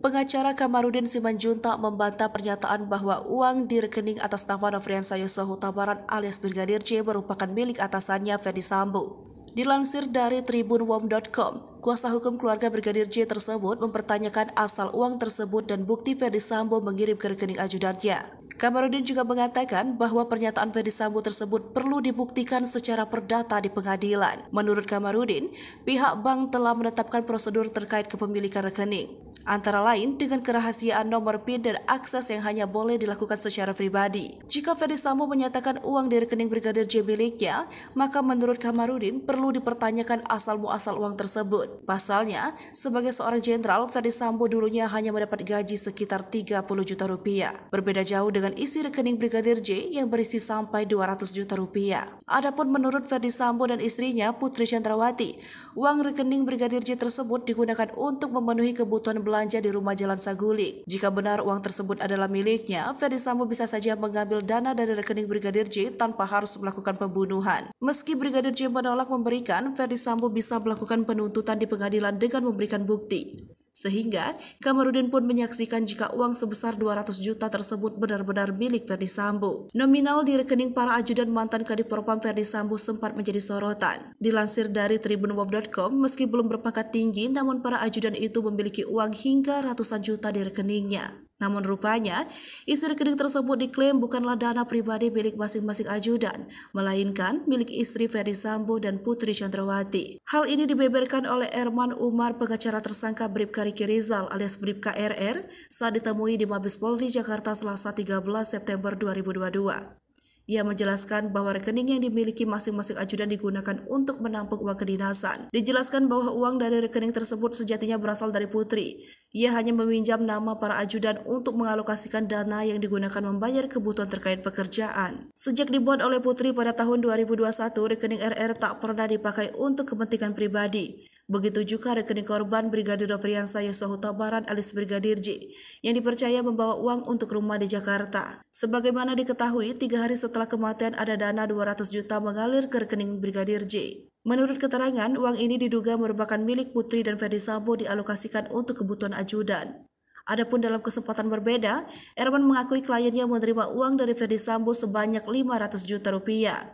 Pengacara Kamarudin Simanjuntak membantah pernyataan bahwa uang di rekening atas nama Nofriansah Yosua Huta Barat alias Brigadir J merupakan milik atasannya Ferdy Sambo. Dilansir dari tribunwom.com, kuasa hukum keluarga Brigadir J tersebut mempertanyakan asal uang tersebut dan bukti Ferdy Sambo mengirim ke rekening ajudannya. Kamarudin juga mengatakan bahwa pernyataan Ferdy Sambo tersebut perlu dibuktikan secara perdata di pengadilan. Menurut Kamarudin, pihak bank telah menetapkan prosedur terkait kepemilikan rekening, antara lain dengan kerahasiaan nomor PIN dan akses yang hanya boleh dilakukan secara pribadi. Jika Ferdy Sambo menyatakan uang di rekening Brigadir J miliknya, maka menurut Kamarudin perlu dipertanyakan asal-muasal uang tersebut. Pasalnya, sebagai seorang jenderal, Ferdy Sambo dulunya hanya mendapat gaji sekitar 30 juta rupiah. Berbeda jauh dengan isi rekening Brigadir J yang berisi sampai 200 juta rupiah. Adapun menurut Ferdy Sambo dan istrinya Putri Chandrawati, uang rekening Brigadir J tersebut digunakan untuk memenuhi kebutuhan belanja di rumah Jalan Saguling. Jika benar uang tersebut adalah miliknya, Ferdy Sambo bisa saja mengambil dana dari rekening Brigadir J tanpa harus melakukan pembunuhan. Meski Brigadir J menolak memberikan, Ferdy Sambo bisa melakukan penuntutan di pengadilan dengan memberikan bukti. Sehingga Kamarudin pun menyaksikan jika uang sebesar 200 juta tersebut benar-benar milik Ferdy Sambo. Nominal di rekening para ajudan mantan Kadif Propam Ferdy Sambo sempat menjadi sorotan. Dilansir dari tribunwom.com, meski belum berpangkat tinggi, namun para ajudan itu memiliki uang hingga ratusan juta di rekeningnya. Namun rupanya, isi rekening tersebut diklaim bukanlah dana pribadi milik masing-masing ajudan, melainkan milik istri Ferdy Sambo dan Putri Chandrawati. Hal ini dibeberkan oleh Erman Umar, pengacara tersangka Bribka Riki Rizal alias Bribka RR, saat ditemui di Mabes Polri Jakarta Selasa 13 September 2022. Ia menjelaskan bahwa rekening yang dimiliki masing-masing ajudan digunakan untuk menampung uang kedinasan. Dijelaskan bahwa uang dari rekening tersebut sejatinya berasal dari Putri. Ia hanya meminjam nama para ajudan untuk mengalokasikan dana yang digunakan membayar kebutuhan terkait pekerjaan. Sejak dibuat oleh Putri pada tahun 2021, rekening RR tak pernah dipakai untuk kepentingan pribadi. Begitu juga rekening korban Brigadir Nofriansah Yosua Huta Barat alias Brigadir J yang dipercaya membawa uang untuk rumah di Jakarta. Sebagaimana diketahui, 3 hari setelah kematian ada dana 200 juta mengalir ke rekening Brigadir J. Menurut keterangan, uang ini diduga merupakan milik Putri dan Ferdy Sambo dialokasikan untuk kebutuhan ajudan. Adapun dalam kesempatan berbeda, Erman mengakui kliennya menerima uang dari Ferdy Sambo sebanyak 500 juta rupiah.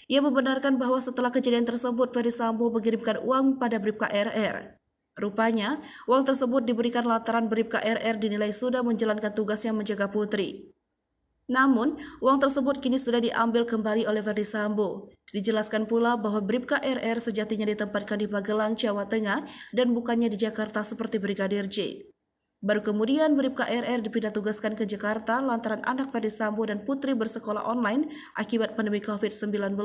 Ia membenarkan bahwa setelah kejadian tersebut, Ferdy Sambo mengirimkan uang pada Bribka RR. Rupanya, uang tersebut diberikan lantaran Bribka RR dinilai sudah menjalankan tugasnya menjaga Putri. Namun, uang tersebut kini sudah diambil kembali oleh Ferdy Sambo. Dijelaskan pula bahwa Bribka RR sejatinya ditempatkan di Magelang, Jawa Tengah dan bukannya di Jakarta seperti Brigadir J. Baru kemudian Bribka RR dipindah tugaskan ke Jakarta lantaran anak Ferdy Sambo dan Putri bersekolah online akibat pandemi COVID-19.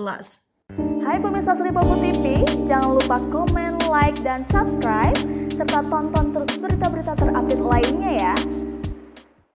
Hai pemirsa Sri Popo TV, jangan lupa komen, like, dan subscribe, serta tonton terus berita-berita terupdate lainnya ya.